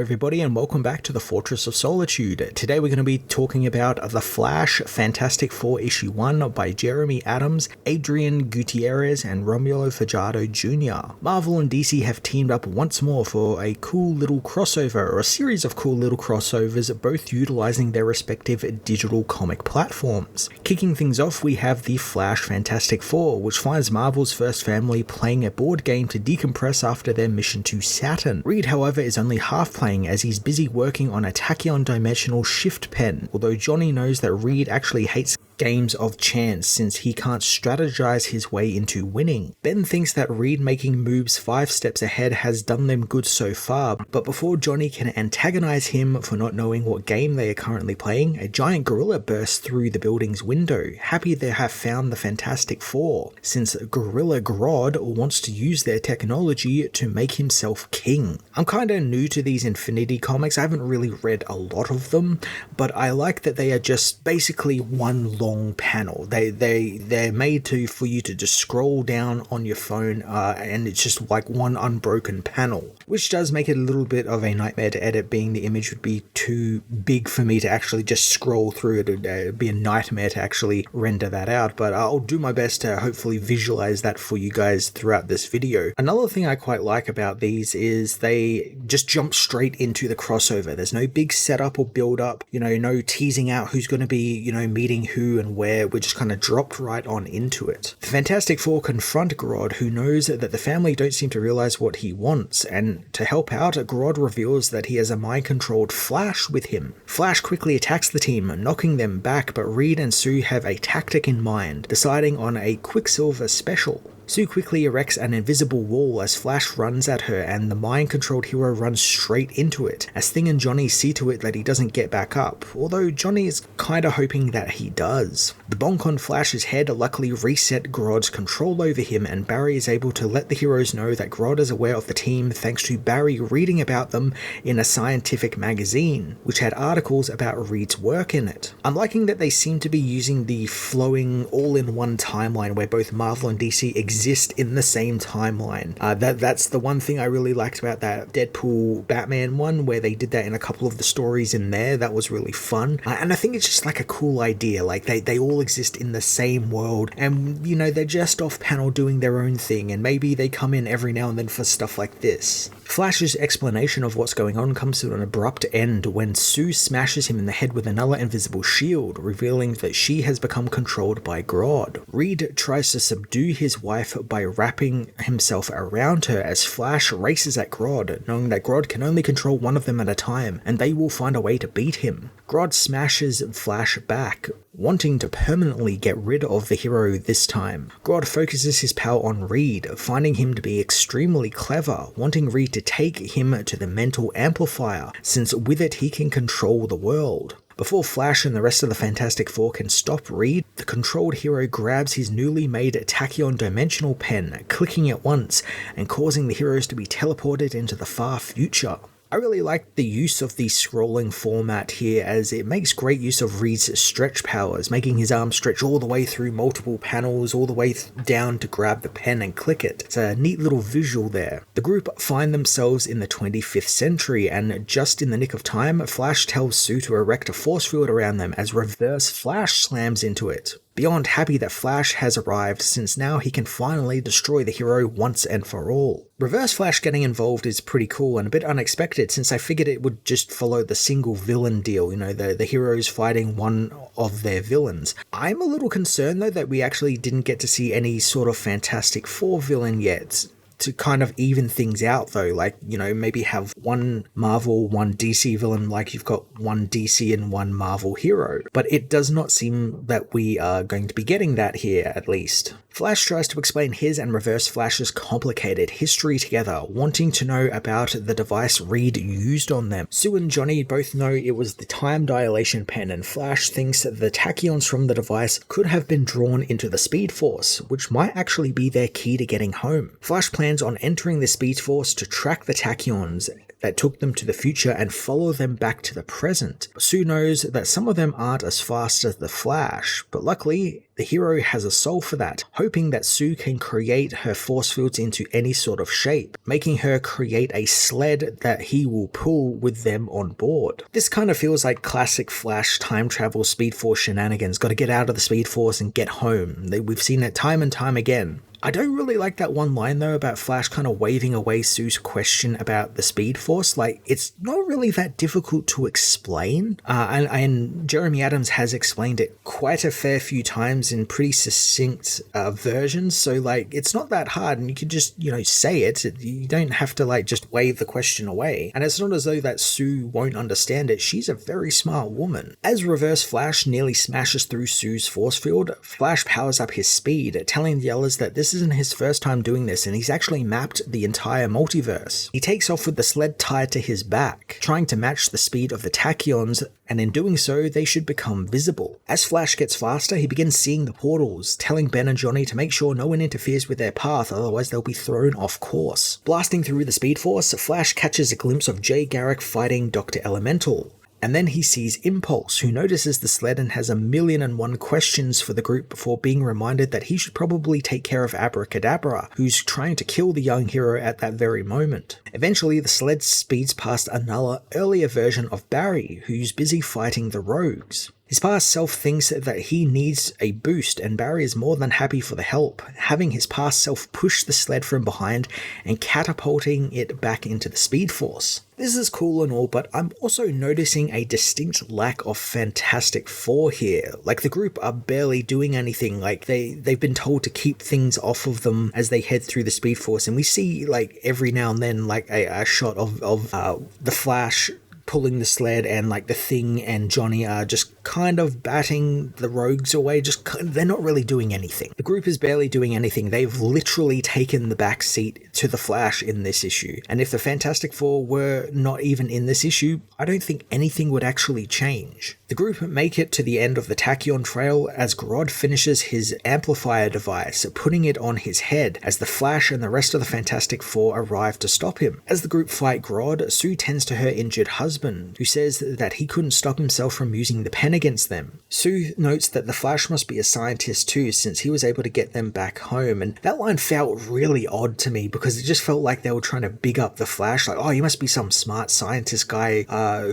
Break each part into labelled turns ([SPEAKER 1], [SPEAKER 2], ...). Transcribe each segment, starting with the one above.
[SPEAKER 1] everybody, and welcome back to the Fortress of Solitude. Today we're going to be talking about The Flash Fantastic Four Issue 1 by Jeremy Adams, Adrian Gutierrez, and Romulo Fajardo Jr. Marvel and DC have teamed up once more for a cool little crossover, or a series of cool little crossovers, both utilizing their respective digital comic platforms. Kicking things off, we have The Flash Fantastic Four, which finds Marvel's first family playing a board game to decompress after their mission to Saturn. Reed, however, is only half playing as he's busy working on a tachyon dimensional shift pen, although Johnny knows that Reed actually hates games of chance since he can't strategize his way into winning. Ben thinks that Reed making moves 5 steps ahead has done them good so far, but before Johnny can antagonize him for not knowing what game they are currently playing, a giant gorilla bursts through the building's window, happy they have found the Fantastic Four, since Gorilla Grodd wants to use their technology to make himself king. I'm kinda new to these Infinity comics, I haven't really read a lot of them, but I like that they are just basically one long panel. They're made for you to just scroll down on your phone, and it's just like one unbroken panel, which does make it a little bit of a nightmare to edit, being the image would be too big for me to actually just scroll through it. It'd be a nightmare to actually render that out, but I'll do my best to hopefully visualize that for you guys throughout this video. Another thing I quite like about these is they just jump straight into the crossover. There's no big setup or build up, no teasing out who's going to be, meeting who and where. We're just kind of dropped right on into it. The Fantastic Four confront Grodd, who knows that the family don't seem to realize what he wants, and to help out, Grodd reveals that he has a mind-controlled Flash with him. Flash quickly attacks the team, knocking them back, but Reed and Sue have a tactic in mind, deciding on a Quicksilver special. Sue quickly erects an invisible wall as Flash runs at her, and the mind-controlled hero runs straight into it, as Thing and Johnny see to it that he doesn't get back up, although Johnny is kinda hoping that he does. The bonk on Flash's head luckily reset Grodd's control over him, and Barry is able to let the heroes know that Grodd is aware of the team thanks to Barry reading about them in a scientific magazine, which had articles about Reed's work in it. I'm liking that they seem to be using the flowing all-in-one timeline where both Marvel and DC exist in the same timeline. That's the one thing I really liked about that Deadpool Batman one, where they did that in a couple of the stories in there. That was really fun, and I think it's just like a cool idea, like they all exist in the same world, and they're just off panel doing their own thing, and maybe they come in every now and then for stuff like this. Flash's explanation of what's going on comes to an abrupt end when Sue smashes him in the head with another invisible shield, revealing that she has become controlled by Grodd. Reed tries to subdue his wife by wrapping himself around her as Flash races at Grodd, knowing that Grodd can only control one of them at a time, and they will find a way to beat him. Grodd smashes Flash back, wanting to permanently get rid of the hero this time. Grodd focuses his power on Reed, finding him to be extremely clever, wanting Reed to take him to the mental amplifier, since with it he can control the world. Before Flash and the rest of the Fantastic Four can stop Reed, the controlled hero grabs his newly made tachyon dimensional pen, clicking it once and causing the heroes to be teleported into the far future. I really like the use of the scrolling format here, as it makes great use of Reed's stretch powers, making his arm stretch all the way through multiple panels, all the way down to grab the pen and click it. It's a neat little visual there. The group find themselves in the 25th century, and just in the nick of time, Flash tells Sue to erect a force field around them as Reverse Flash slams into it. Beyond happy that Flash has arrived, since now he can finally destroy the hero once and for all. Reverse Flash getting involved is pretty cool and a bit unexpected, since I figured it would just follow the single villain deal, the heroes fighting one of their villains. I'm a little concerned though that we actually didn't get to see any sort of Fantastic Four villain yet. To kind of even things out though, maybe have one Marvel, one DC villain, like you've got one DC and one Marvel hero. But it does not seem that we are going to be getting that here, at least. Flash tries to explain his and Reverse Flash's complicated history together, wanting to know about the device Reed used on them. Sue and Johnny both know it was the time dilation pen, and Flash thinks that the tachyons from the device could have been drawn into the Speed Force, which might actually be their key to getting home. Flash plans on entering the Speed Force to track the tachyons, that took them to the future and follow them back to the present. Sue knows that some of them aren't as fast as the Flash, but luckily, the hero has a soul for that, hoping that Sue can create her force fields into any sort of shape, making her create a sled that he will pull with them on board. This kind of feels like classic Flash time travel Speed Force shenanigans. Gotta get out of the Speed Force and get home. We've seen it time and time again. I don't really like that one line though about Flash kind of waving away Sue's question about the Speed Force. Like, it's not really that difficult to explain. And Jeremy Adams has explained it quite a fair few times in pretty succinct versions. So like, it's not that hard and you can just, say it. You don't have to like just wave the question away. And it's not as though that Sue won't understand it. She's a very smart woman. As Reverse Flash nearly smashes through Sue's force field, Flash powers up his speed, telling the others that this isn't his first time doing this and he's actually mapped the entire multiverse. He takes off with the sled tied to his back, trying to match the speed of the tachyons, and in doing so, they should become visible. As Flash gets faster, he begins seeing the portals, telling Ben and Johnny to make sure no one interferes with their path, otherwise they'll be thrown off course. Blasting through the Speed Force, Flash catches a glimpse of Jay Garrick fighting Dr. Elemental. And then he sees Impulse, who notices the sled and has 1,000,001 questions for the group before being reminded that he should probably take care of Abracadabra, who's trying to kill the young hero at that very moment. Eventually, the sled speeds past another earlier version of Barry, who's busy fighting the rogues. His past self thinks that he needs a boost, and Barry is more than happy for the help, having his past self push the sled from behind and catapulting it back into the Speed Force. This is cool and all, but I'm also noticing a distinct lack of Fantastic Four here. Like, the group are barely doing anything. Like, they've been told to keep things off of them as they head through the Speed Force, and we see, like, every now and then, like, a shot of the Flash pulling the sled, and like the Thing and Johnny are just kind of batting the rogues away. They're not really doing anything. The group is barely doing anything. They've literally taken the back seat to the Flash in this issue. And if the Fantastic Four were not even in this issue, I don't think anything would actually change. The group make it to the end of the Tachyon Trail as Grodd finishes his amplifier device, putting it on his head as the Flash and the rest of the Fantastic Four arrive to stop him. As the group fight Grodd, Sue tends to her injured husband, who says that he couldn't stop himself from using the pen against them. Sue notes that the Flash must be a scientist too, since he was able to get them back home, and that line felt really odd to me because it just felt like they were trying to big up the Flash, like, oh, you must be some smart scientist guy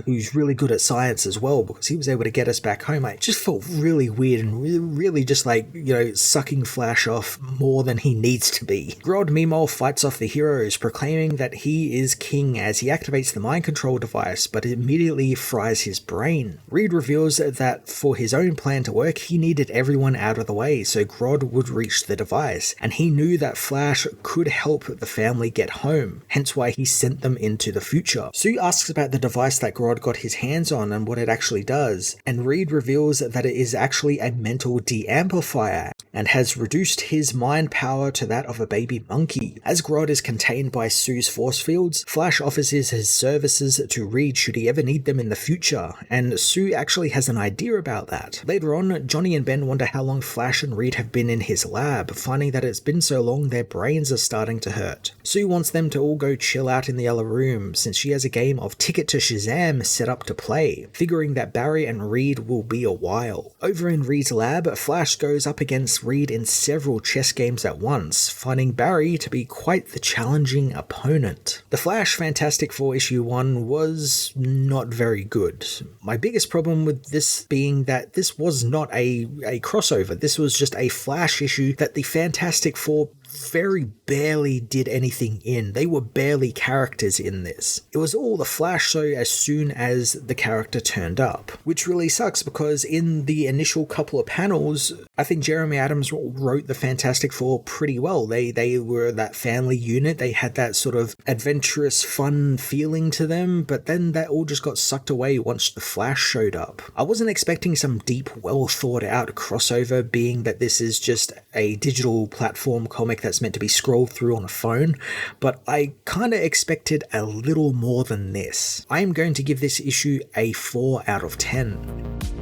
[SPEAKER 1] who's really good at science as well, because he was able to get us back home. It just felt really weird and really just like, sucking Flash off more than he needs to be. Grodd meanwhile fights off the heroes, proclaiming that he is king as he activates the mind control device, but immediately fries his brain. Reed reveals that for his own plan to work, he needed everyone out of the way so Grodd would reach the device, and he knew that Flash could help the family get home, hence why he sent them into the future. Sue asks about the device that Grodd got his hands on and what it actually does, and Reed reveals that it is actually a mental de-amplifier and has reduced his mind power to that of a baby monkey. As Grodd is contained by Sue's force fields, Flash offers his services to Reed should he ever need them in the future, and Sue actually has an idea about that. Later on, Johnny and Ben wonder how long Flash and Reed have been in his lab, finding that it's been so long their brains are starting to hurt. Sue wants them to all go chill out in the other room, since she has a game of Ticket to Shazam set up to play, figuring that Barry and Reed will be a while. Over in Reed's lab, Flash goes up against Reed in several chess games at once, finding Barry to be quite the challenging opponent. The Flash Fantastic Four issue 1 was not very good. My biggest problem with this being that this was not a crossover. This was just a Flash issue that the Fantastic Four very barely did anything in. They were barely characters in this. It was all the Flash show as soon as the character turned up, which really sucks because in the initial couple of panels, I think Jeremy Adams wrote the Fantastic Four pretty well. They were that family unit. They had that sort of adventurous, fun feeling to them, but then that all just got sucked away once the Flash showed up. I wasn't expecting some deep, well thought out crossover, being that this is just a digital platform comic that's meant to be scrolled through on a phone, but I kind of expected a little more than this. I am going to give this issue a 4 out of 10.